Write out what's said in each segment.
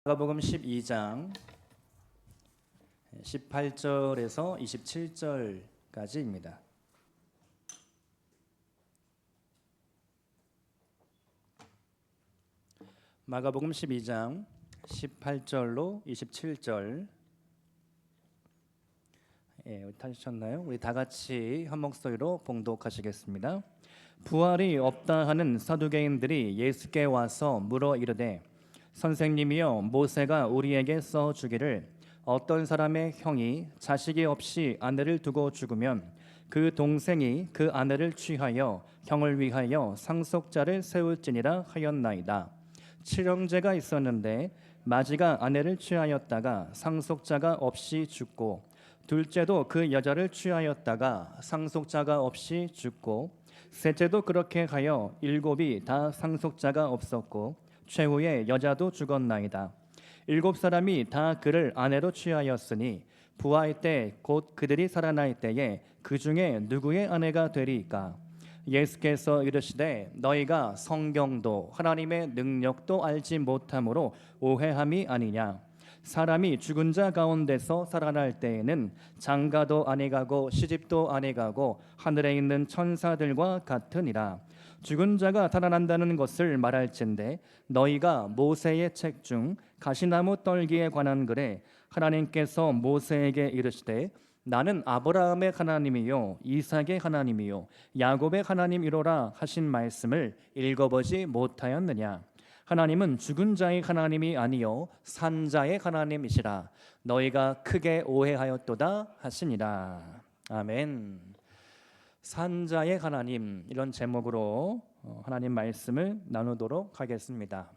마가복음 12장 18절에서 27절까지입니다. 마가복음 12장 18절로 27절 타셨나요? 우리 다 같이 한 목소리로 봉독하시겠습니다. 부활이 없다 하는 사두개인들이 예수께 와서 물어 이르되 선생님이여, 모세가 우리에게 써 주기를 어떤 사람의 형이 자식이 없이 아내를 두고 죽으면 그 동생이 그 아내를 취하여 형을 위하여 상속자를 세울지니라 하였나이다. 칠형제가 있었는데 마지가 아내를 취하였다가 상속자가 없이 죽고 둘째도 그 여자를 취하였다가 상속자가 없이 죽고 셋째도 그렇게 하여 일곱이 다 상속자가 없었고 최후에 여자도 죽었나이다. 일곱 사람이 다 그를 아내로 취하였으니 부활 때 곧 그들이 살아날 때에 그 중에 누구의 아내가 되리이까? 예수께서 이르시되 너희가 성경도 하나님의 능력도 알지 못함으로 오해함이 아니냐? 사람이 죽은 자 가운데서 살아날 때에는 장가도 아니가고 시집도 아니가고 하늘에 있는 천사들과 같으니라. 죽은 자가 살아난다는 것을 말할진대 너희가 모세의 책 중 가시나무 떨기에 관한 글에 하나님께서 모세에게 이르시되 나는 아브라함의 하나님이요 이삭의 하나님이요 야곱의 하나님이로라 하신 말씀을 읽어보지 못하였느냐? 하나님은 죽은 자의 하나님이 아니요 산 자의 하나님이시라. 너희가 크게 오해하였도다 하시니라. 아멘. 산 자의 하나님, 이런 제목으로 하나님 말씀을 나누도록 하겠습니다.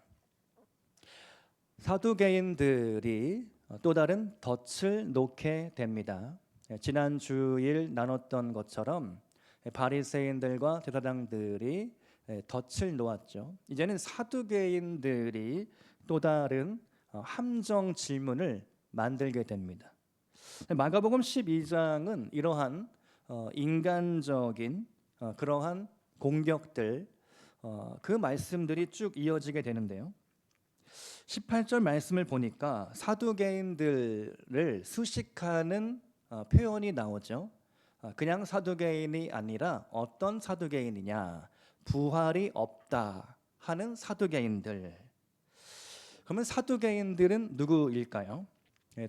사두개인들이 또 다른 덫을 놓게 됩니다. 지난 주일 나눴던 것처럼 바리새인들과 제사장들이 덫을 놓았죠. 이제는 사두개인들이 또 다른 함정 질문을 만들게 됩니다. 마가복음 12장은 이러한 인간적인 그러한 공격들, 그 말씀들이 쭉 이어지게 되는데요. 18절 말씀을 보니까 사두개인들을 수식하는 표현이 나오죠. 그냥 사두개인이 아니라 어떤 사두개인이냐? 부활이 없다 하는 사두개인들. 그러면 사두개인들은 누구일까요?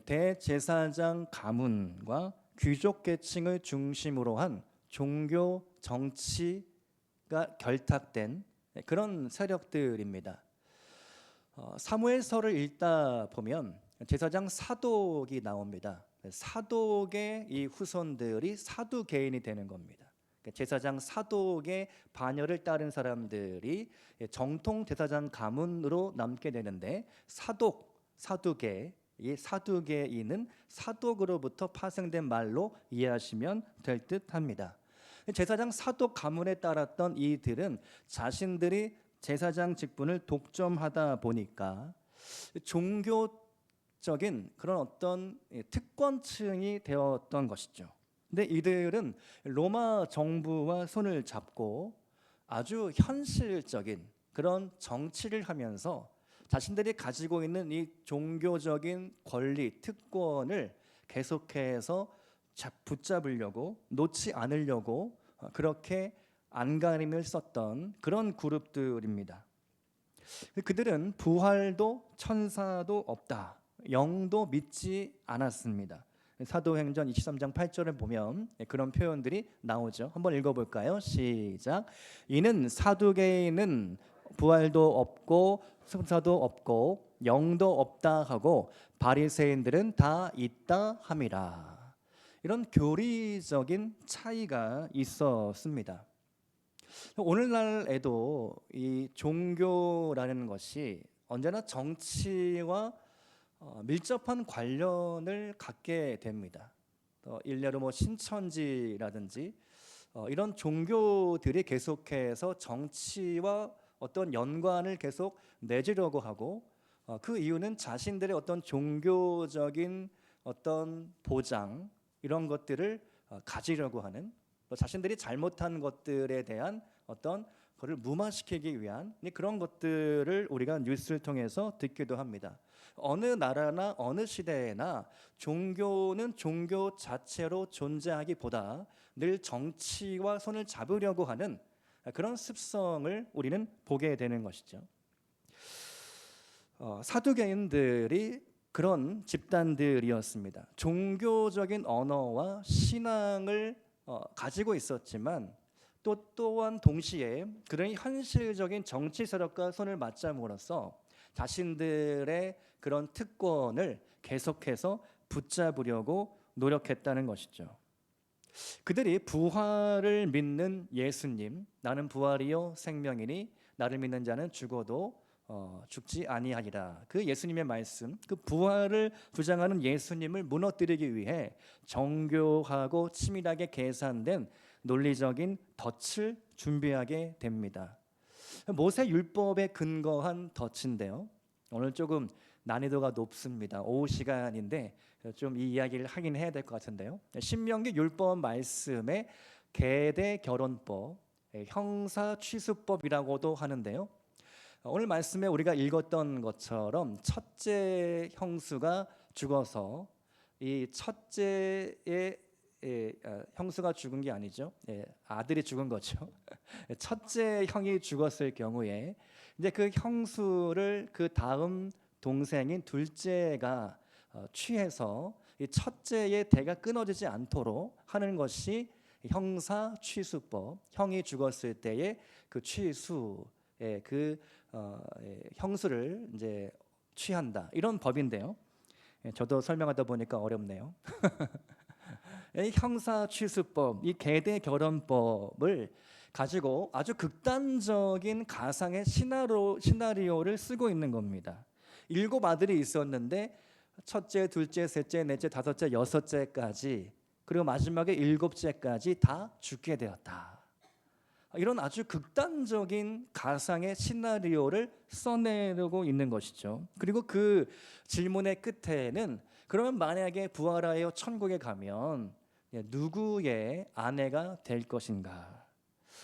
대제사장 가문과 귀족 계층을 중심으로 한 종교 정치가 결탁된 그런 세력들입니다. 사무엘서를 읽다 보면 제사장 사독이 나옵니다. 사독의 이 후손들이 사두개인이 되는 겁니다. 제사장 사독의 반열을 따른 사람들이 정통 제사장 가문으로 남게 되는데 사두개, 이 사두개인은 사독으로부터 파생된 말로 이해하시면 될 듯합니다. 제사장 사독 가문에 따랐던 이들은 자신들이 제사장 직분을 독점하다 보니까 종교적인 그런 어떤 특권층이 되었던 것이죠. 근데 이들은 로마 정부와 손을 잡고 아주 현실적인 그런 정치를 하면서 자신들이 가지고 있는 이 종교적인 권리, 특권을 계속해서 붙잡으려고, 놓지 않으려고 그렇게 안간힘을 썼던 그런 그룹들입니다. 그들은 부활도 천사도 없다, 영도 믿지 않았습니다. 사도행전 23장 8절을 보면 그런 표현들이 나오죠. 한번 읽어볼까요? 시작. 이는 사두개인은 부활도 없고 천사도 없고 영도 없다 하고 바리새인들은 다 있다 함이라. 이런 교리적인 차이가 있었습니다. 오늘날에도 이 종교라는 것이 언제나 정치와 밀접한 관련을 갖게 됩니다. 일례로 신천지라든지 이런 종교들이 계속해서 정치와 어떤 연관을 계속 내주려고 하고 그 이유는 자신들의 어떤 종교적인 어떤 보장 이런 것들을 가지려고 하는, 자신들이 잘못한 것들에 대한 어떤 그를 무마시키기 위한 그런 것들을 우리가 뉴스를 통해서 듣기도 합니다. 어느 나라나 어느 시대에나 종교는 종교 자체로 존재하기보다 늘 정치와 손을 잡으려고 하는 그런 습성을 우리는 보게 되는 것이죠. 사두개인들이 그런 집단들이었습니다. 종교적인 언어와 신앙을 가지고 있었지만 또한 동시에 그런 현실적인 정치 세력과 손을 맞잡음으로써 자신들의 그런 특권을 계속해서 붙잡으려고 노력했다는 것이죠. 그들이 부활을 믿는 예수님, 나는 부활이요 생명이니 나를 믿는 자는 죽어도 죽지 아니하리라. 그 예수님의 말씀, 그 부활을 주장하는 예수님을 무너뜨리기 위해 정교하고 치밀하게 계산된 논리적인 덫을 준비하게 됩니다. 모세 율법에 근거한 덫인데요. 오늘 조금 난이도가 높습니다. 오후 시간인데 좀 이 이야기를 하긴 해야 될 것 같은데요. 신명기 율법 말씀에 계대 결혼법, 형사 취수법이라고도 하는데요. 오늘 말씀에 우리가 읽었던 것처럼 첫째 형수가 죽어서 이 첫째의 형수가 죽은 게 아니죠. 아들이 죽은 거죠. 첫째 형이 죽었을 경우에 이제 그 형수를 그 다음 동생인 둘째가 취해서 이 첫째의 대가 끊어지지 않도록 하는 것이 형사 취수법. 형이 죽었을 때의 그 취수의 형수를 이제 취한다, 이런 법인데요. 저도 설명하다 보니까 어렵네요. 이 형사 취수법, 이 계대 결혼법을 가지고 아주 극단적인 가상의 시나리오를 쓰고 있는 겁니다. 7 아들이 있었는데 첫째, 둘째, 셋째, 넷째, 다섯째, 여섯째까지, 그리고 마지막에 7째까지 다 죽게 되었다. 이런 아주 극단적인 가상의 시나리오를 써내려고 있는 것이죠. 그리고 그 질문의 끝에는 그러면 만약에 부활하여 천국에 가면 누구의 아내가 될 것인가?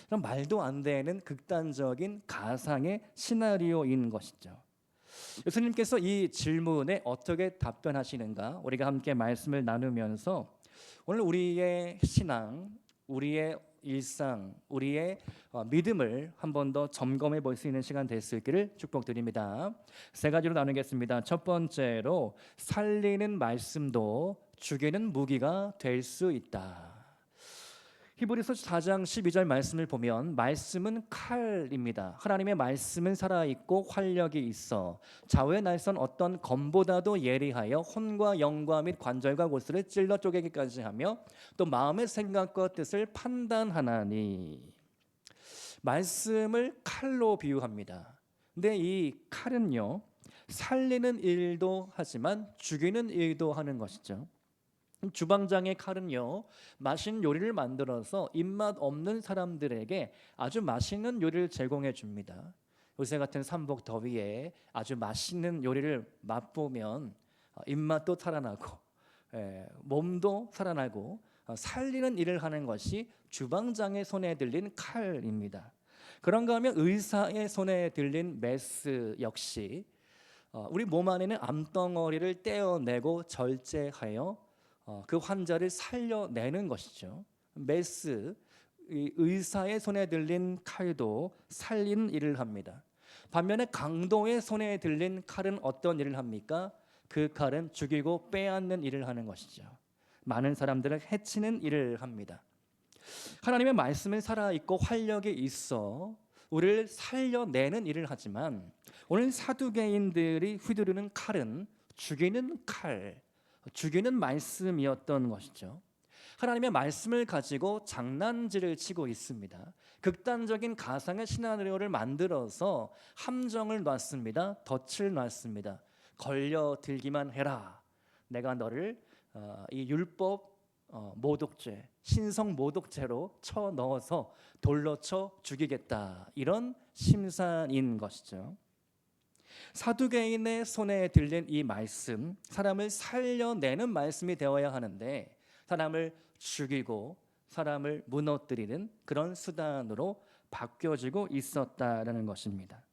그럼 말도 안 되는 극단적인 가상의 시나리오인 것이죠. 예수님께서 이 질문에 어떻게 답변하시는가? 우리가 함께 말씀을 나누면서 오늘 우리의 신앙, 우리의 일상, 우리의 믿음을 한 번 더 점검해 볼 수 있는 시간 될 수 있기를 축복드립니다. 3가지로 나누겠습니다. 첫 번째로, 살리는 말씀도 죽이는 무기가 될 수 있다. 히브리서 4장 12절 말씀을 보면 말씀은 칼입니다. 하나님의 말씀은 살아있고 활력이 있어 좌우에 날선 어떤 검보다도 예리하여 혼과 영과 및 관절과 골수를 찔러 쪼개기까지 하며 또 마음의 생각과 뜻을 판단하나니. 말씀을 칼로 비유합니다. 근데 이 칼은요, 살리는 일도 하지만 죽이는 일도 하는 것이죠. 주방장의 칼은요, 맛있는 요리를 만들어서 입맛 없는 사람들에게 아주 맛있는 요리를 제공해 줍니다. 요새 같은 삼복 더위에 아주 맛있는 요리를 맛보면 입맛도 살아나고 몸도 살아나고 살리는 일을 하는 것이 주방장의 손에 들린 칼입니다. 그런가 하면 의사의 손에 들린 메스 역시 우리 몸 안에 있는 암덩어리를 떼어내고 절제하여 그 환자를 살려내는 것이죠. 메스, 의사의 손에 들린 칼도 살리는 일을 합니다. 반면에 강도의 손에 들린 칼은 어떤 일을 합니까? 그 칼은 죽이고 빼앗는 일을 하는 것이죠. 많은 사람들을 해치는 일을 합니다. 하나님의 말씀은 살아있고 활력이 있어 우리를 살려내는 일을 하지만 오늘 사두개인들이 휘두르는 칼은 죽이는 칼, 죽이는 말씀이었던 것이죠. 하나님의 말씀을 가지고 장난질을 치고 있습니다. 극단적인 가상의 시나리오를 만들어서 함정을 놨습니다. 덫을 놨습니다. 걸려들기만 해라. 내가 너를 이 율법 모독죄, 신성 모독죄로 쳐 넣어서 돌로 쳐 죽이겠다. 이런 심산인 것이죠. 사두개인의 손에 들린 이 말씀, 사람을 살려내는 말씀이 되어야 하는데 사람을 죽이고 사람을 무너뜨리는 그런 수단으로 바뀌어지고 있었다라는 것입니다.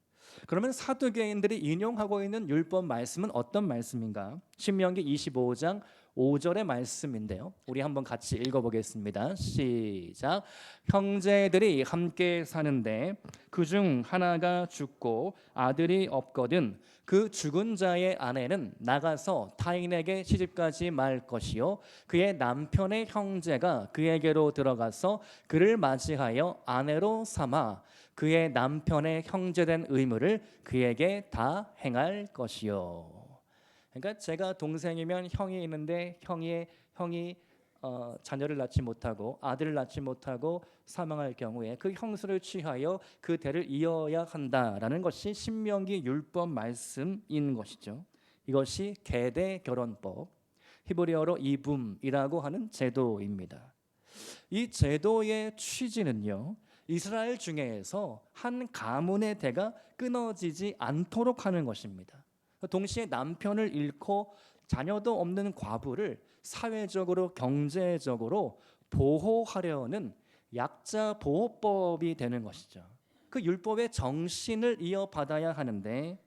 그러면 사두개인들이 인용하고 있는 율법 말씀은 어떤 말씀인가? 신명기 25장 5절의 말씀인데요. 우리 한번 같이 읽어보겠습니다. 시작. 형제들이 함께 사는데 그중 하나가 죽고 아들이 없거든 그 죽은 자의 아내는 나가서 타인에게 시집가지 말 것이요 그의 남편의 형제가 그에게로 들어가서 그를 맞이하여 아내로 삼아 그의 남편의 형제된 의무를 그에게 다 행할 것이요. 그러니까 제가 동생이면 형이 있는데 형이 자녀를 낳지 못하고 아들을 낳지 못하고 사망할 경우에 그 형수를 취하여 그 대를 이어야 한다라는 것이 신명기 율법 말씀인 것이죠. 이것이 계대 결혼법, 히브리어로 이붐이라고 하는 제도입니다. 이 제도의 취지는요, 이스라엘 중에서 한 가문의 대가 끊어지지 않도록 하는 것입니다. 동시에 남편을 잃고 자녀도 없는 과부를 사회적으로 경제적으로 보호하려는 약자 보호법이 되는 것이죠. 그 율법의 정신을 이어받아야 하는데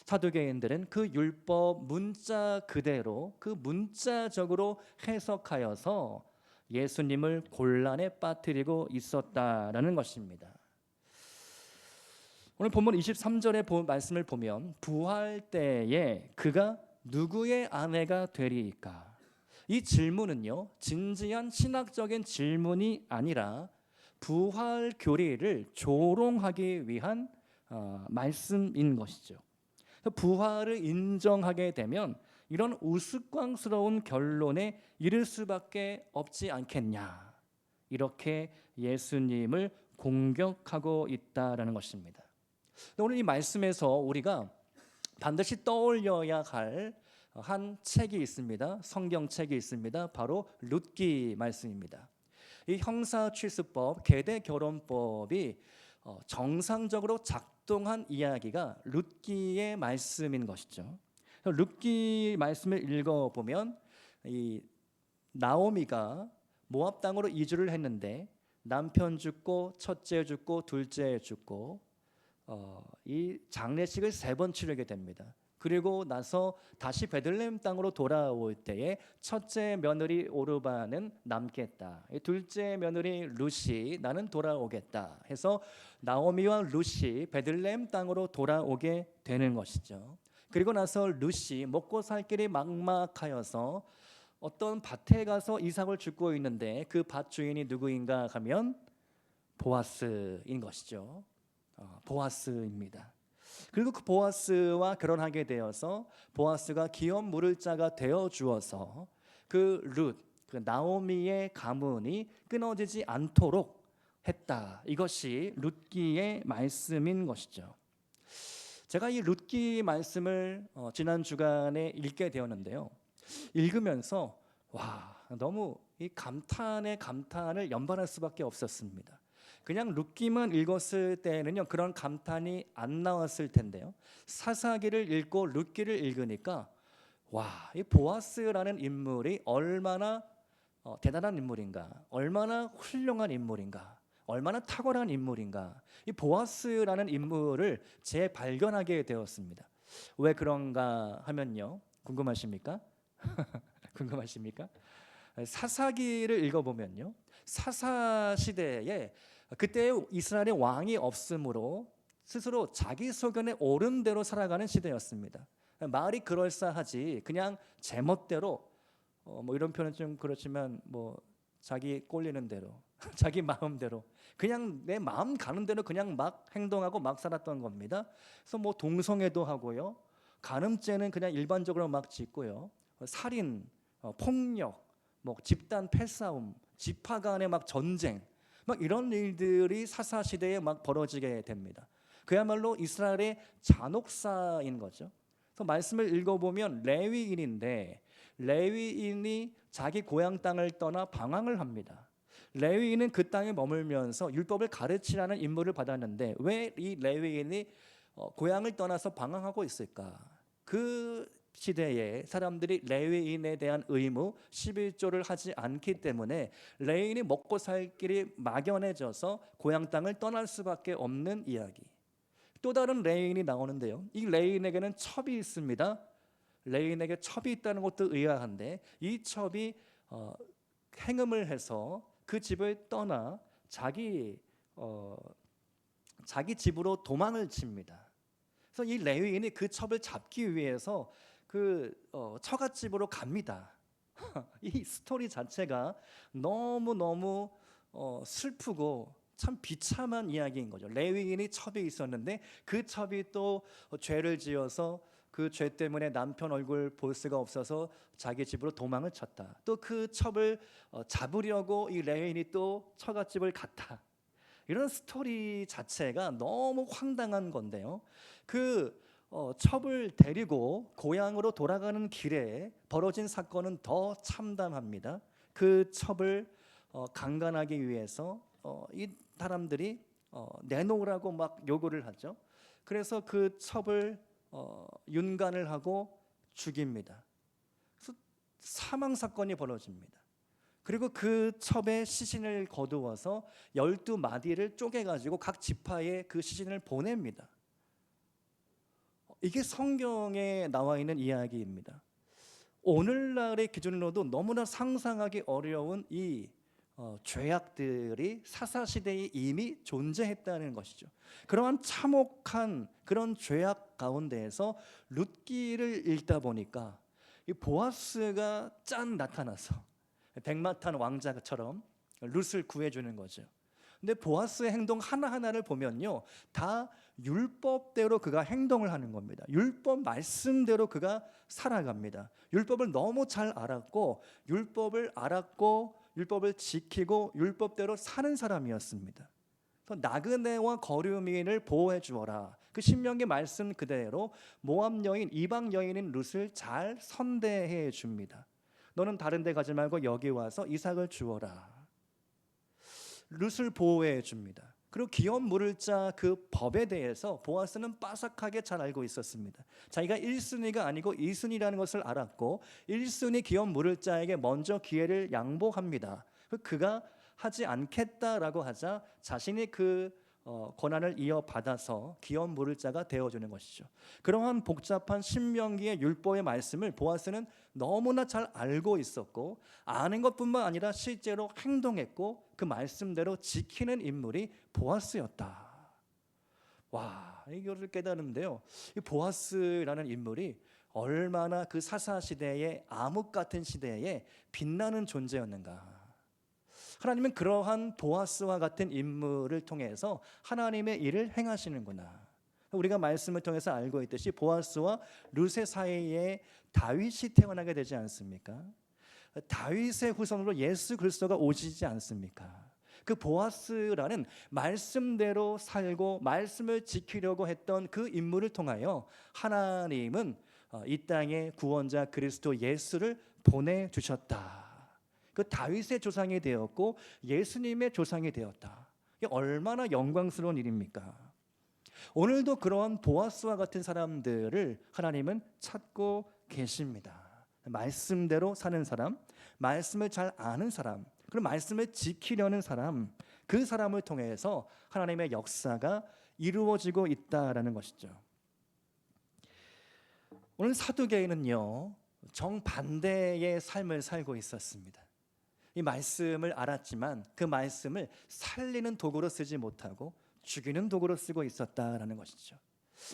사두개인들은 그 율법 문자 그대로 그 문자적으로 해석하여서 예수님을 곤란에 빠뜨리고 있었다라는 것입니다. 오늘 본문 23절의 말씀을 보면 부활 때에 그가 누구의 아내가 되리이까? 이 질문은요, 진지한 신학적인 질문이 아니라 부활 교리를 조롱하기 위한 말씀인 것이죠. 부활을 인정하게 되면 이런 우스꽝스러운 결론에 이를 수밖에 없지 않겠냐, 이렇게 예수님을 공격하고 있다라는 것입니다. 오늘 이 말씀에서 우리가 반드시 떠올려야 할 한 책이 있습니다. 성경책이 있습니다. 바로 룻기 말씀입니다. 이 형사취수법, 계대결혼법이 정상적으로 작동한 이야기가 룻기의 말씀인 것이죠. 룻기 말씀을 읽어보면 이 나오미가 모압 땅으로 이주를 했는데 남편 죽고 첫째 죽고 둘째 죽고 이 장례식을 3번 치르게 됩니다. 그리고 나서 다시 베들레헴 땅으로 돌아올 때에 첫째 며느리 오르바는 남겠다, 둘째 며느리 루시 나는 돌아오겠다 해서 나오미와 루시 베들레헴 땅으로 돌아오게 되는 것이죠. 그리고 나서 루시 먹고 살 길이 막막하여서 어떤 밭에 가서 이삭을 줍고 있는데 그 밭 주인이 누구인가 하면 보아스인 것이죠. 보아스입니다. 그리고 그 보아스와 결혼하게 되어서 보아스가 기업 물을 자가 되어 주어서 그 룻, 그 나오미의 가문이 끊어지지 않도록 했다. 이것이 룻기의 말씀인 것이죠. 제가 이 룻기 말씀을 지난 주간에 읽게 되었는데요. 읽으면서 와, 너무 이 감탄에 감탄을 연발할 수밖에 없었습니다. 그냥 룻기만 읽었을 때는요, 그런 감탄이 안 나왔을 텐데요. 사사기를 읽고 룻기를 읽으니까 와, 이 보아스라는 인물이 얼마나 대단한 인물인가, 얼마나 훌륭한 인물인가, 얼마나 탁월한 인물인가, 이 보아스라는 인물을 재발견하게 되었습니다. 왜 그런가 하면요, 궁금하십니까? 궁금하십니까? 사사기를 읽어보면요, 사사 시대에 그때 이스라엘의 왕이 없으므로 스스로 자기 소견에 옳은 대로 살아가는 시대였습니다. 말이 그럴싸하지 그냥 제멋대로 뭐 이런 표현은 좀 그렇지만 뭐 자기 꼴리는 대로 자기 마음대로 그냥 내 마음 가는 대로 그냥 막 행동하고 막 살았던 겁니다. 그래서 뭐 동성애도 하고요, 간음죄는 그냥 일반적으로 막 짓고요, 살인, 폭력, 뭐 집단 패싸움, 지파 간의 막 전쟁, 막 이런 일들이 사사 시대에 막 벌어지게 됩니다. 그야말로 이스라엘의 잔혹사인 거죠. 그래서 말씀을 읽어보면 레위인인데 레위인이 자기 고향 땅을 떠나 방황을 합니다. 레위인은 그 땅에 머물면서 율법을 가르치라는 임무를 받았는데 왜 이 레위인이 고향을 떠나서 방황하고 있을까? 그 시대에 사람들이 레위인에 대한 의무 11조를 하지 않기 때문에 레위인이 먹고 살 길이 막연해져서 고향 땅을 떠날 수밖에 없는 이야기. 또 다른 레위인이 나오는데요. 이 레위인에게는 첩이 있습니다. 레위인에게 첩이 있다는 것도 의아한데 이 첩이 행음을 해서 그 집을 떠나 자기 집으로 도망을 칩니다. 그래서 이 레위인이 그 첩을 잡기 위해서 그 처갓집으로 갑니다. 이 스토리 자체가 너무 슬프고 참 비참한 이야기인 거죠. 레위인이 첩이 있었는데 그 첩이 또 죄를 지어서 그 죄 때문에 남편 얼굴 볼 수가 없어서 자기 집으로 도망을 쳤다. 또 그 첩을 잡으려고 이 레위인이 또 처갓집을 갔다. 이런 스토리 자체가 너무 황당한 건데요. 그 첩을 데리고 고향으로 돌아가는 길에 벌어진 사건은 더 참담합니다. 그 첩을 강간하기 위해서 이 사람들이 내놓으라고 막 요구를 하죠. 그래서 그 첩을 윤간을 하고 죽입니다. 그래서 사망 사건이 벌어집니다. 그리고 그 첩의 시신을 거두어서 12마디를 쪼개가지고 각 지파에 그 시신을 보냅니다. 이게 성경에 나와 있는 이야기입니다. 오늘날의 기준으로도 너무나 상상하기 어려운 이 죄악들이 사사시대에 이미 존재했다는 것이죠. 그러한 참혹한 그런 죄악 가운데에서 룻기를 읽다 보니까 이 보아스가 짠 나타나서 백마탄 왕자처럼 룻을 구해주는 거죠. 근데 보아스의 행동 하나하나를 보면요, 다 율법대로 그가 행동을 하는 겁니다. 율법 말씀대로 그가 살아갑니다. 율법을 너무 잘 알았고 율법을 지키고 율법대로 사는 사람이었습니다. 나그네와 거류민을 보호해 주어라. 그 신명기 말씀 그대로 모압 여인, 이방 여인인 룻을 잘 선대해 줍니다. 너는 다른 데 가지 말고 여기 와서 이삭을 주어라. 룻을 보호해 줍니다. 그리고 기업 물을 자 그 법에 대해서 보아스는 빠삭하게 잘 알고 있었습니다. 자기가 1순위가 아니고 2순위라는 것을 알았고 1순위 기업 물을 자에게 먼저 기회를 양보합니다. 그가 하지 않겠다라고 하자 자신이 그 권한을 이어받아서 기업 물을 자가 되어주는 것이죠. 그러한 복잡한 신명기의 율법의 말씀을 보아스는 너무나 잘 알고 있었고 아는 것뿐만 아니라 실제로 행동했고 그 말씀대로 지키는 인물이 보아스였다. 와, 이거를 깨달은데요, 이 보아스라는 인물이 얼마나 그 사사시대의 암흑 같은 시대에 빛나는 존재였는가. 하나님은 그러한 보아스와 같은 인물을 통해서 하나님의 일을 행하시는구나. 우리가 말씀을 통해서 알고 있듯이 보아스와 룻의 사이에 다윗이 태어나게 되지 않습니까? 다윗의 후손으로 예수 그리스도가 오시지 않습니까? 그 보아스라는 말씀대로 살고 말씀을 지키려고 했던 그 인물을 통하여 하나님은 이 땅에 구원자 그리스도 예수를 보내주셨다. 그 다윗의 조상이 되었고 예수님의 조상이 되었다. 이게 얼마나 영광스러운 일입니까? 오늘도 그러한 보아스와 같은 사람들을 하나님은 찾고 계십니다. 말씀대로 사는 사람, 말씀을 잘 아는 사람, 그리고 말씀을 지키려는 사람, 그 사람을 통해서 하나님의 역사가 이루어지고 있다라는 것이죠. 오늘 사두개인은요, 정반대의 삶을 살고 있었습니다. 이 말씀을 알았지만 그 말씀을 살리는 도구로 쓰지 못하고 죽이는 도구로 쓰고 있었다라는 것이죠.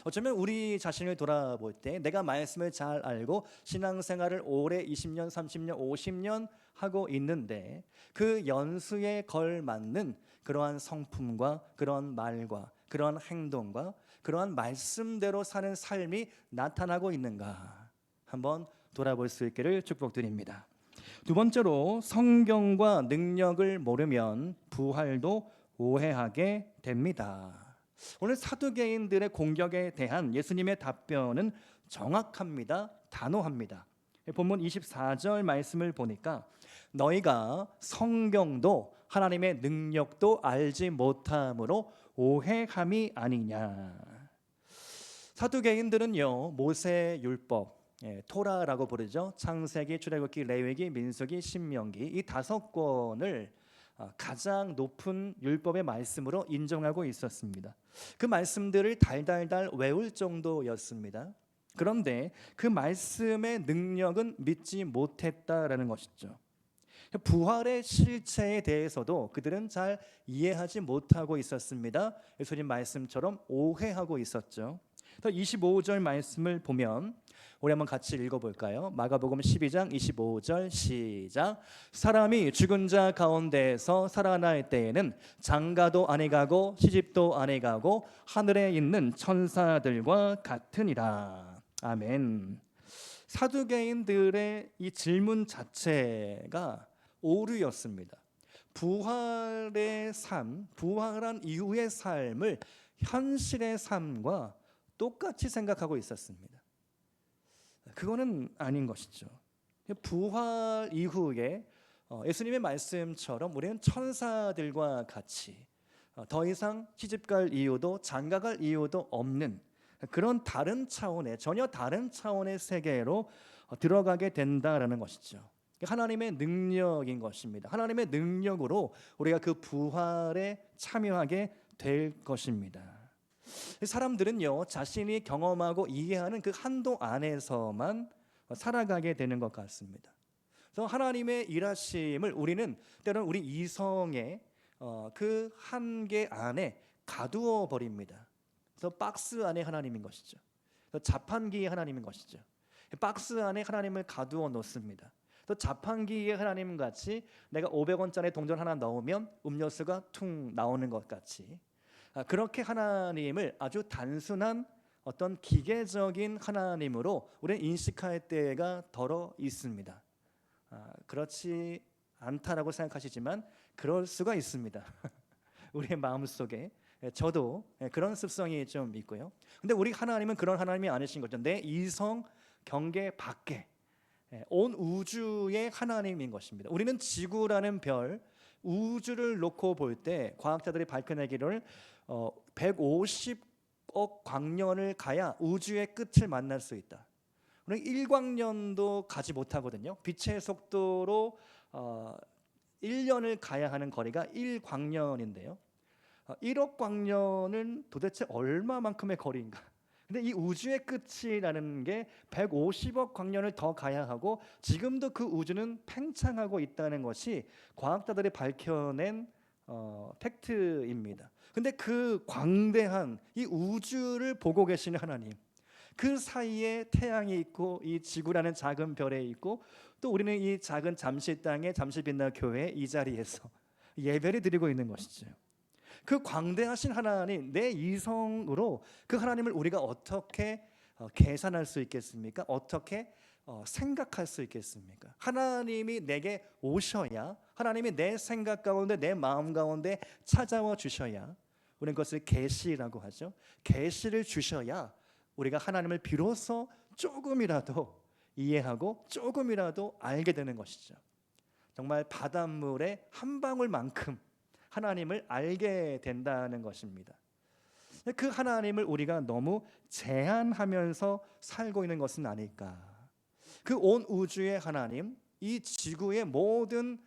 어쩌면 우리 자신을 돌아볼 때 내가 말씀을 잘 알고 신앙생활을 오래 20년, 30년, 50년 하고 있는데 그 연수에 걸맞는 그러한 성품과 그러한 말과 그러한 행동과 그러한 말씀대로 사는 삶이 나타나고 있는가 한번 돌아볼 수 있기를 축복드립니다. 두 번째로 성경과 능력을 모르면 부활도 오해하게 됩니다. 오늘 사두개인들의 공격에 대한 예수님의 답변은 정확합니다. 단호합니다. 본문 24절 말씀을 보니까 너희가 성경도 하나님의 능력도 알지 못함으로 오해함이 아니냐. 사두개인들은요, 모세 율법, 토라라고 부르죠. 창세기, 출애굽기, 레위기, 민수기, 신명기 이 5권을 가장 높은 율법의 말씀으로 인정하고 있었습니다. 그 말씀들을 달달달 외울 정도였습니다. 그런데 그 말씀의 능력은 믿지 못했다라는 것이죠. 부활의 실체에 대해서도 그들은 잘 이해하지 못하고 있었습니다. 예수님 말씀처럼 오해하고 있었죠. 25절 말씀을 보면 우리 한번 같이 읽어볼까요? 마가복음 12장 25절 시작. 사람이 죽은 자 가운데에서 살아날 때에는 장가도 아니 가고 시집도 아니 가고 하늘에 있는 천사들과 같으니라. 아멘. 사두개인들의 이 질문 자체가 오류였습니다. 부활의 삶, 부활한 이후의 삶을 현실의 삶과 똑같이 생각하고 있었습니다. 그거는 아닌 것이죠. 부활 이후에 예수님의 말씀처럼 우리는 천사들과 같이 더 이상 시집갈 이유도 장가갈 이유도 없는 그런 다른 차원의 전혀 다른 차원의 세계로 들어가게 된다라는 것이죠. 하나님의 능력인 것입니다. 하나님의 능력으로 우리가 그 부활에 참여하게 될 것입니다. 사람들은요 자신이 경험하고 이해하는 그 한도 안에서만 살아가게 되는 것 같습니다. 그래서 하나님의 일하심을 우리는 때로는 우리 이성의 그 한계 안에 가두어 버립니다. 그래서 박스 안에 하나님인 것이죠. 자판기에 하나님인 것이죠. 박스 안에 하나님을 가두어 놓습니다. 또 자판기에 하나님 같이 내가 500원짜리 동전 하나 넣으면 음료수가 퉁 나오는 것 같이 그렇게 하나님을 아주 단순한 어떤 기계적인 하나님으로 우리는 인식할 때가 덜어 있습니다. 그렇지 않다라고 생각하시지만 그럴 수가 있습니다. 우리의 마음속에 저도 그런 습성이 좀 있고요. 근데 우리 하나님은 그런 하나님이 아니신 거죠. 내 이성 경계 밖에 온 우주의 하나님인 것입니다. 우리는 지구라는 별, 우주를 놓고 볼 때 과학자들이 밝혀내기를 150억 광년을 가야 우주의 끝을 만날 수 있다. 우리는 1광년도 가지 못하거든요. 빛의 속도로 1년을 가야 하는 거리가 1광년인데요. 1억 광년은 도대체 얼마만큼의 거리인가? 근데 이 우주의 끝이라는 게 150억 광년을 더 가야 하고 지금도 그 우주는 팽창하고 있다는 것이 과학자들이 밝혀낸 팩트입니다. 근데 그 광대한 이 우주를 보고 계시는 하나님, 그 사이에 태양이 있고 이 지구라는 작은 별에 있고 또 우리는 이 작은 잠시 땅의 잠시 빛나 교회 이 자리에서 예배를 드리고 있는 것이죠. 그 광대하신 하나님, 내 이성으로 그 하나님을 우리가 어떻게 계산할 수 있겠습니까? 어떻게 생각할 수 있겠습니까? 하나님이 내게 오셔야, 하나님이 내 생각 가운데 내 마음 가운데 찾아와 주셔야, 우리는 그것을 계시라고 하죠. 계시를 주셔야 우리가 하나님을 비로소 조금이라도 이해하고 조금이라도 알게 되는 것이죠. 정말 바닷물의 한 방울만큼 하나님을 알게 된다는 것입니다. 그 하나님을 우리가 너무 제한하면서 살고 있는 것은 아닐까. 그 온 우주의 하나님, 이 지구의 모든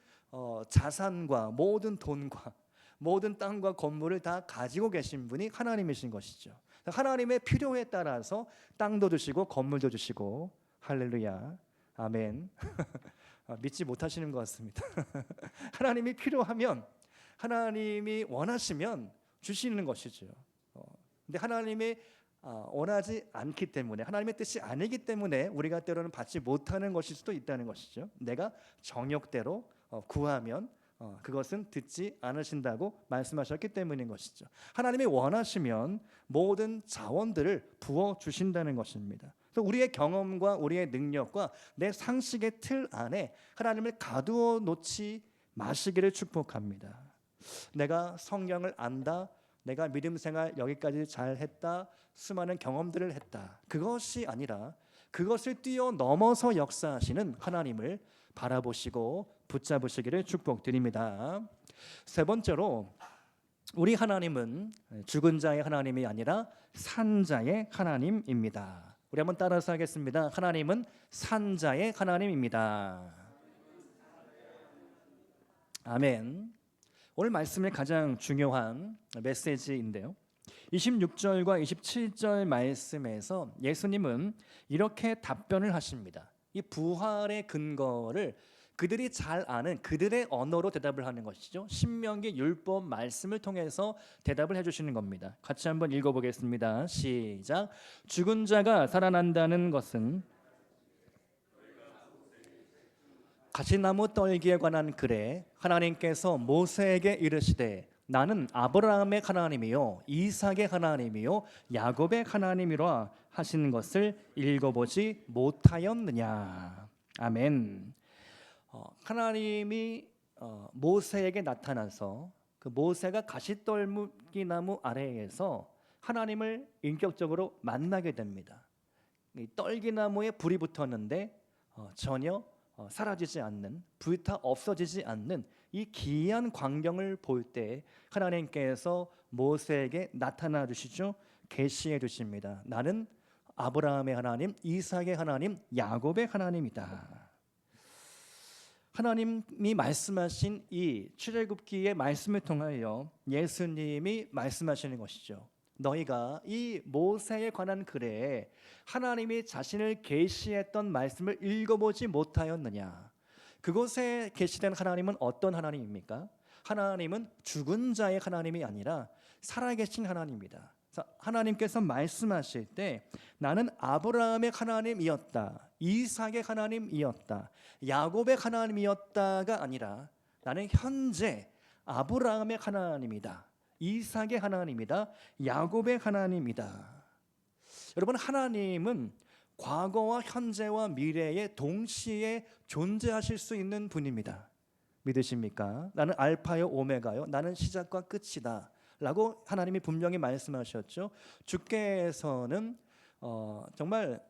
자산과 모든 돈과 모든 땅과 건물을 다 가지고 계신 분이 하나님이신 것이죠. 하나님의 필요에 따라서 땅도 주시고 건물도 주시고, 할렐루야, 아멘. 믿지 못하시는 것 같습니다. 하나님이 필요하면, 하나님이 원하시면 주시는 것이죠. 근데 하나님이 원하지 않기 때문에, 하나님의 뜻이 아니기 때문에 우리가 때로는 받지 못하는 것일 수도 있다는 것이죠. 내가 정욕대로 구하면 그것은 듣지 않으신다고 말씀하셨기 때문인 것이죠. 하나님이 원하시면 모든 자원들을 부어 주신다는 것입니다. 우리의 경험과 우리의 능력과 내 상식의 틀 안에 하나님을 가두어 놓지 마시기를 축복합니다. 내가 성경을 안다, 내가 믿음 생활 여기까지 잘했다, 수많은 경험들을 했다, 그것이 아니라 그것을 뛰어넘어서 역사하시는 하나님을 바라보시고 붙잡으시기를 축복드립니다. 세 번째로, 우리 하나님은 죽은 자의 하나님이 아니라 산 자의 하나님입니다. 우리 한번 따라서 하겠습니다. 하나님은 산자의 하나님입니다. 아멘. 오늘 말씀의 가장 중요한 메시지인데요, 26절과 27절 말씀에서 예수님은 이렇게 답변을 하십니다. 이 부활의 근거를 그들이 잘 아는 그들의 언어로 대답을 하는 것이죠. 신명기 율법 말씀을 통해서 대답을 해주시는 겁니다. 같이 한번 읽어보겠습니다. 시작. 죽은 자가 살아난다는 것은 가시나무 떨기에 관한 글에 하나님께서 모세에게 이르시되 나는 아브라함의 하나님이요 이삭의 하나님이요 야곱의 하나님이라 하신 것을 읽어보지 못하였느냐. 아멘. 하나님이 모세에게 나타나서 그 모세가 가시떨기 나무 아래에서 하나님을 인격적으로 만나게 됩니다. 이 떨기나무에 불이 붙었는데 전혀 사라지지 않는, 불타 없어지지 않는 이 기이한 광경을 볼 때 하나님께서 모세에게 나타나 주시죠. 계시해 주십니다. 나는 아브라함의 하나님, 이삭의 하나님, 야곱의 하나님이다. 하나님이 말씀하신 이 출애굽기의 말씀을 통하여 예수님이 말씀하시는 것이죠. 너희가 이 모세에 관한 글에 하나님이 자신을 계시했던 말씀을 읽어보지 못하였느냐. 그곳에 계시된 하나님은 어떤 하나님입니까? 하나님은 죽은 자의 하나님이 아니라 살아계신 하나님입니다. 하나님께서 말씀하실 때 나는 아브라함의 하나님이었다, 이삭의 하나님이었다, 야곱의 하나님이었다가 아니라 나는 현재 아브라함의 하나님이다, 이삭의 하나님이다, 야곱의 하나님이다. 여러분, 하나님은 과거와 현재와 미래에 동시에 존재하실 수 있는 분입니다. 믿으십니까? 나는 알파요 오메가요, 나는 시작과 끝이다 라고 하나님이 분명히 말씀하셨죠. 주께서는 정말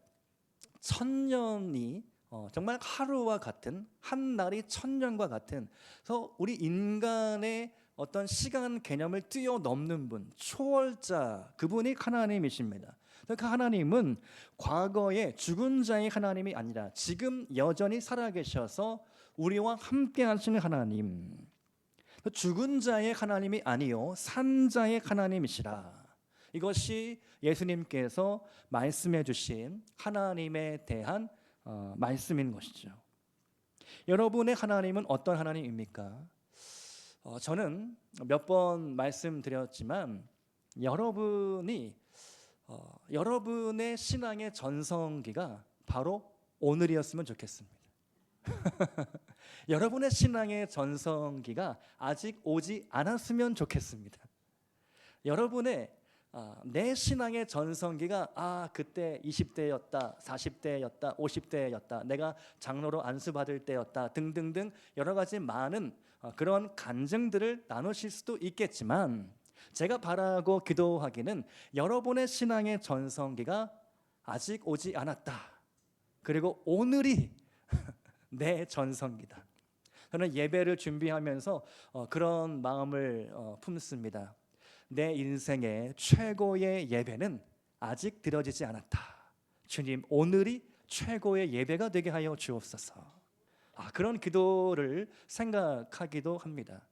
천년이 정말 하루와 같은, 한 날이 천년과 같은, 그래서 우리 인간의 어떤 시간 개념을 뛰어넘는 분, 초월자, 그분이 하나님이십니다. 그 하나님은 과거의 죽은 자의 하나님이 아니라 지금 여전히 살아계셔서 우리와 함께 하시는 하나님, 죽은 자의 하나님이 아니요 산자의 하나님이시라. 이것이 예수님께서 말씀해 주신 하나님에 대한 말씀인 것이죠. 여러분의 하나님은 어떤 하나님입니까? 저는 몇 번 말씀드렸지만 여러분의 신앙의 전성기가 바로 오늘이었으면 좋겠습니다. 여러분의 신앙의 전성기가 아직 오지 않았으면 좋겠습니다. 여러분의 내 신앙의 전성기가 그때 20대였다, 40대였다, 50대였다, 내가 장로로 안수받을 때였다 등등등 여러 가지 많은 그런 간증들을 나누실 수도 있겠지만, 제가 바라고 기도하기는 여러분의 신앙의 전성기가 아직 오지 않았다, 그리고 오늘이 내 전성기다. 저는 예배를 준비하면서 그런 마음을 품습니다. 내 인생의 최고의 예배는 아직 드려지지 않았다. 주님, 오늘이 최고의 예배가 되게 하여 주옵소서. 그런 기도를 생각하기도 합니다.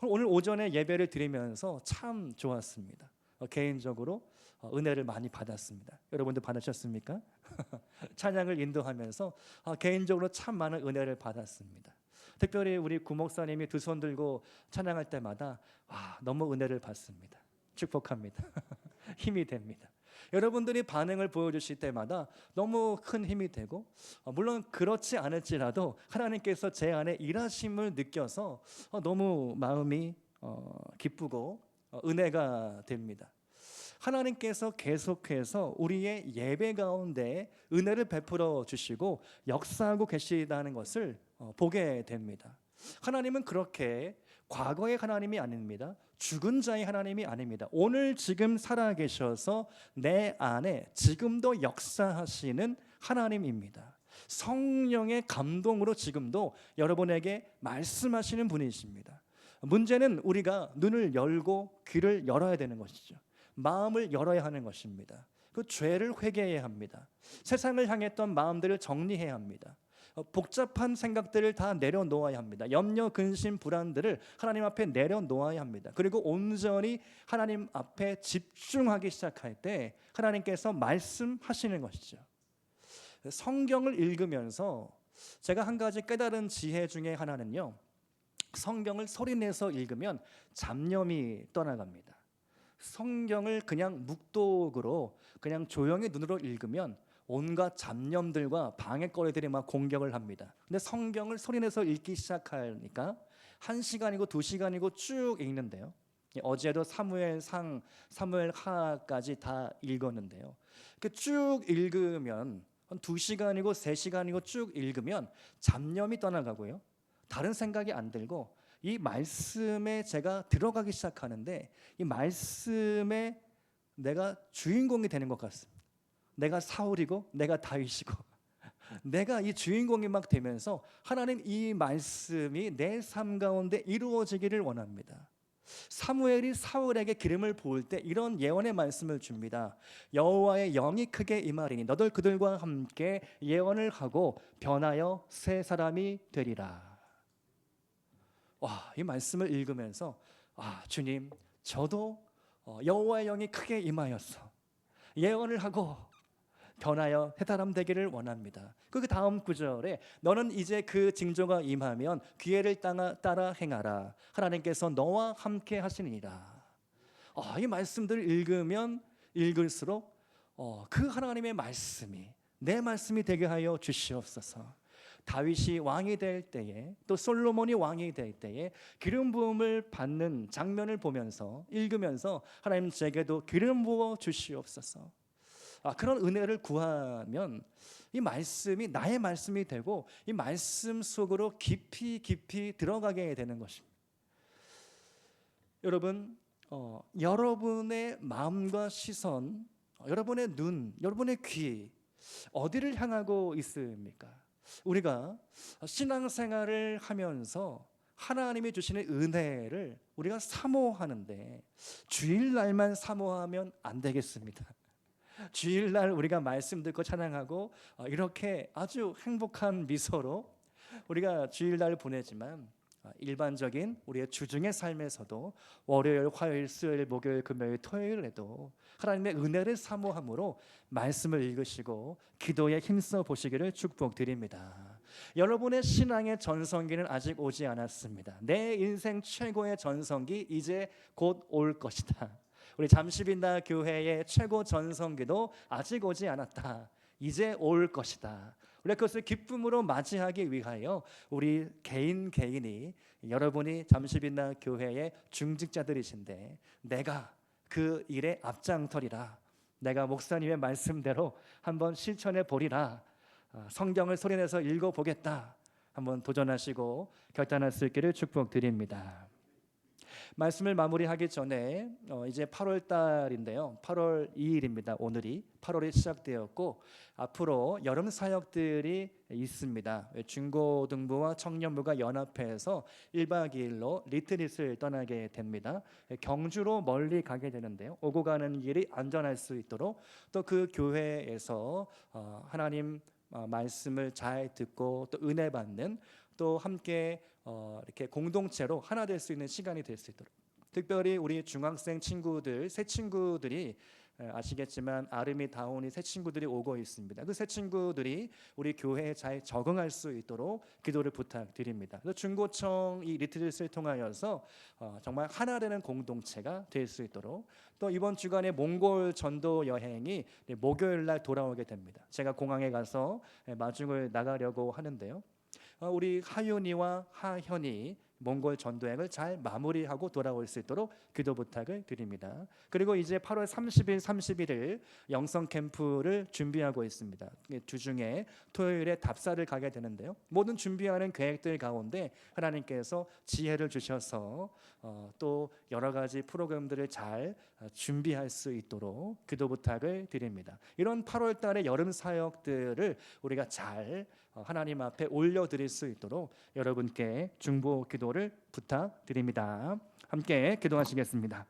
오늘 오전에 예배를 드리면서 참 좋았습니다. 개인적으로 은혜를 많이 받았습니다. 여러분도 받으셨습니까? 찬양을 인도하면서 개인적으로 참 많은 은혜를 받았습니다. 특별히 우리 구목사님이 두 손 들고 찬양할 때마다 너무 은혜를 받습니다. 축복합니다. 힘이 됩니다. 여러분들이 반응을 보여주실 때마다 너무 큰 힘이 되고, 물론 그렇지 않을지라도 하나님께서 제 안에 일하심을 느껴서 너무 마음이 기쁘고 은혜가 됩니다. 하나님께서 계속해서 우리의 예배 가운데 은혜를 베풀어 주시고 역사하고 계시다는 것을 보게 됩니다. 하나님은 그렇게 과거의 하나님이 아닙니다. 죽은 자의 하나님이 아닙니다. 오늘 지금 살아계셔서 내 안에 지금도 역사하시는 하나님입니다. 성령의 감동으로 지금도 여러분에게 말씀하시는 분이십니다. 문제는 우리가 눈을 열고 귀를 열어야 되는 것이죠. 마음을 열어야 하는 것입니다. 그 죄를 회개해야 합니다. 세상을 향했던 마음들을 정리해야 합니다. 복잡한 생각들을 다 내려놓아야 합니다. 염려, 근심, 불안들을 하나님 앞에 내려놓아야 합니다. 그리고 온전히 하나님 앞에 집중하기 시작할 때 하나님께서 말씀하시는 것이죠. 성경을 읽으면서 제가 한 가지 깨달은 지혜 중에 하나는요, 성경을 소리내서 읽으면 잡념이 떠나갑니다. 성경을 그냥 묵독으로 그냥 조용히 눈으로 읽으면 온갖 잡념들과 방해거리들이 막 공격을 합니다. 근데 성경을 소리내서 읽기 시작하니까 1시간이고 2시간이고 쭉 읽는데요. 어제도 사무엘상, 사무엘하까지 다 읽었는데요. 쭉 읽으면 한 2시간이고 3시간이고 쭉 읽으면 잡념이 떠나가고요. 다른 생각이 안 들고 이 말씀에 제가 들어가기 시작하는데 이 말씀에 내가 주인공이 되는 것 같습니다. 내가 사울이고 내가 다윗이고 내가 이 주인공이 막 되면서 하나님 이 말씀이 내 삶 가운데 이루어지기를 원합니다. 사무엘이 사울에게 기름을 부을 때 이런 예언의 말씀을 줍니다. 여호와의 영이 크게 임하리니 너들 그들과 함께 예언을 하고 변하여 새 사람이 되리라. 와, 이 말씀을 읽으면서 주님, 저도 여호와의 영이 크게 임하여서 예언을 하고 변하여 새 사람 되기를 원합니다. 그 다음 구절에 너는 이제 그 징조가 임하면 기회를 따라 행하라. 하나님께서 너와 함께 하시니라. 이 말씀들을 읽으면 읽을수록 그 하나님의 말씀이 내 말씀이 되게 하여 주시옵소서. 다윗이 왕이 될 때에 또 솔로몬이 왕이 될 때에 기름 부음을 받는 장면을 보면서 읽으면서 하나님 제게도 기름 부어 주시옵소서. 그런 은혜를 구하면 이 말씀이 나의 말씀이 되고 이 말씀 속으로 깊이 들어가게 되는 것입니다. 여러분, 여러분의 마음과 시선, 여러분의 눈, 여러분의 귀 어디를 향하고 있습니까? 우리가 신앙생활을 하면서 하나님이 주시는 은혜를 우리가 사모하는데 주일날만 사모하면 안 되겠습니다. 주일날 우리가 말씀 듣고 찬양하고 이렇게 아주 행복한 미소로 우리가 주일날 보내지만 일반적인 우리의 주중의 삶에서도 월요일, 화요일, 수요일, 목요일, 금요일, 토요일에도 하나님의 은혜를 사모함으로 말씀을 읽으시고 기도에 힘써 보시기를 축복드립니다. 여러분의 신앙의 전성기는 아직 오지 않았습니다. 내 인생 최고의 전성기 이제 곧 올 것이다. 우리 잠시빈다 교회의 최고 전성기도 아직 오지 않았다. 이제 올 것이다. 우리가 그것을 기쁨으로 맞이하기 위하여 우리 개인이 여러분이 잠시빈다 교회의 중직자들이신데 내가 그 일에 앞장서리라. 내가 목사님의 말씀대로 한번 실천해 보리라. 성경을 소리내서 읽어보겠다. 한번 도전하시고 결단할 수 있기를 축복드립니다. 말씀을 마무리하기 전에 이제 8월 달인데요. 8월 2일입니다. 오늘이 8월이 시작되었고 앞으로 여름 사역들이 있습니다. 중고등부와 청년부가 연합해서 1박 2일로 리트릿을 떠나게 됩니다. 경주로 멀리 가게 되는데요. 오고 가는 길이 안전할 수 있도록 또 그 교회에서 하나님 말씀을 잘 듣고 또 은혜 받는 또 함께 이렇게 공동체로 하나 될 수 있는 시간이 될 수 있도록 특별히 우리 중학생 친구들, 새 친구들이 아시겠지만 아름이 다운이 새 친구들이 오고 있습니다. 그 새 친구들이 우리 교회에 잘 적응할 수 있도록 기도를 부탁드립니다. 그래서 중고청 이 리트릿을 통하여서 정말 하나 되는 공동체가 될 수 있도록 또 이번 주간에 몽골 전도 여행이 목요일 날 돌아오게 됩니다. 제가 공항에 가서 마중을 나가려고 하는데요. 우리 하윤이와 하현이 몽골 전도행을 잘 마무리하고 돌아올 수 있도록 기도 부탁을 드립니다. 그리고 이제 8월 30일, 31일 영성 캠프를 준비하고 있습니다. 주중에 토요일에 답사를 가게 되는데요. 모든 준비하는 계획들 가운데 하나님께서 지혜를 주셔서 또 여러 가지 프로그램들을 잘 준비할 수 있도록 기도 부탁을 드립니다. 이런 8월 달의 여름 사역들을 우리가 잘 하나님 앞에 올려드릴 수 있도록 여러분께 중보 기도를 부탁드립니다. 함께 기도하시겠습니다.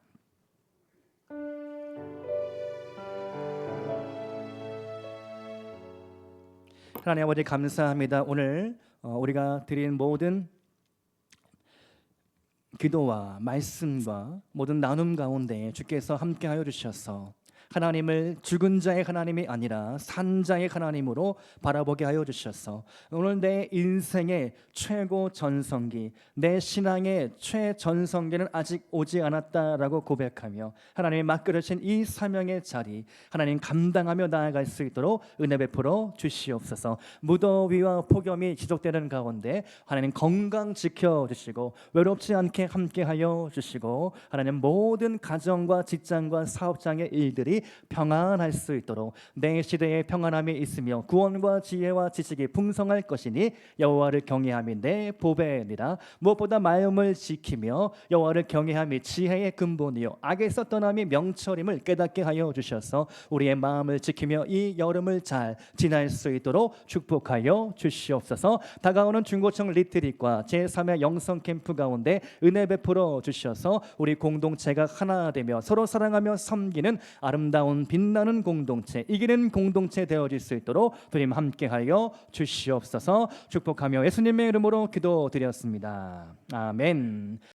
하나님 아버지 감사합니다. 오늘 우리가 드린 모든 기도와 말씀과 모든 나눔 가운데 주께서 함께하여 주셔서 하나님을 죽은 자의 하나님이 아니라 산 자의 하나님으로 바라보게 하여 주셔서 오늘 내 인생의 최고 전성기, 내 신앙의 최전성기는 아직 오지 않았다라고 고백하며 하나님이 맡겨주신 이 사명의 자리 하나님 감당하며 나아갈 수 있도록 은혜 베풀어 주시옵소서. 무더위와 폭염이 지속되는 가운데 하나님 건강 지켜주시고 외롭지 않게 함께하여 주시고 하나님 모든 가정과 직장과 사업장의 일들이 평안할 수 있도록 내 시대에 평안함이 있으며 구원과 지혜와 지식이 풍성할 것이니 여호와를 경외함이 내 보배니라. 무엇보다 마음을 지키며 여호와를 경외함이 지혜의 근본이요 악에서 떠남이 명철임을 깨닫게 하여 주셔서 우리의 마음을 지키며 이 여름을 잘 지날 수 있도록 축복하여 주시옵소서. 다가오는 중고청 리트릿과 제3회 영성 캠프 가운데 은혜 베풀어 주셔서 우리 공동체가 하나 되며 서로 사랑하며 섬기는 아름다운 빛나는 공동체, 이기는 공동체 되어질 수 있도록 주님 함께하여 주시옵소서. 축복하며 예수님의 이름으로 기도드렸습니다. 아멘.